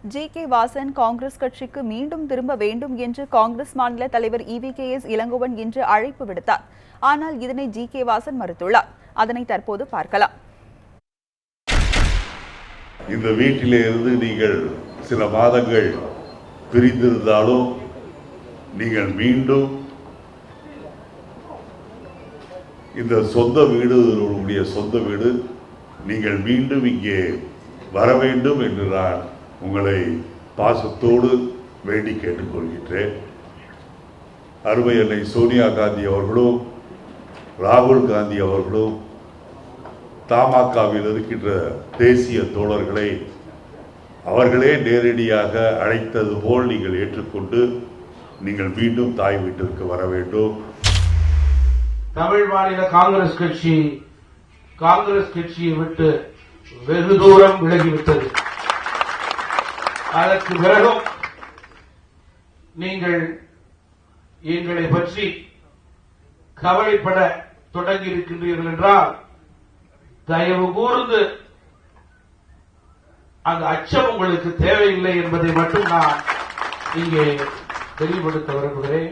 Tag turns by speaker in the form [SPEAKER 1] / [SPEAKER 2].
[SPEAKER 1] G K. Vasan Congress கட்சிக்கு மீண்டும் திரும்ப வேண்டும் என்று காங்கிரஸ் மாநில தலைவர் EVKS இளங்கோவன் இன்று அழைப்பு விடுத்தார். ஆனால் இதனை ஜி.கே. வாசன் மறுத்துள்ளார். அதனை தற்போது பார்க்கலாம்.
[SPEAKER 2] இந்த வீட்டிலே இருந்து நீங்கள் சில மாதங்கள் பிரிந்திருந்தாலும் நீங்கள் மீண்டும் இந்த சொந்த வீடு உங்களுடைய சொந்த வீடு, நீங்கள் மீண்டும் இங்கே வர வேண்டும் என்று நான் உங்களை பாசத்தோடு வேண்டி கேட்டுக்கொள்கின்றேன். அருமை அன்னை சோனியா காந்தி அவர்களும் ராகுல் காந்தி அவர்களும் தமாகவில் இருக்கின்ற தேசிய தோழர்களை அவர்களே நேரடியாக அழைத்தது போல் நீங்கள் ஏற்றுக்கொண்டு நீங்கள் மீண்டும் தாய் வீட்டிற்கு வர வேண்டும்.
[SPEAKER 3] தமிழ் மாநில காங்கிரஸ் கட்சியை விட்டு வெகு தூரம் விலகிவிட்டது. அதற்கு பிறகும் நீங்கள் எங்களை பற்றி கவலைப்பட தொடங்கி இருக்கின்றீர்கள் என்றால் தயவு கூர்ந்து அந்த அச்சம் உங்களுக்கு தேவையில்லை என்பதை மட்டும் நான் இங்கே தெளிவுபடுத்த விரும்புகிறேன்.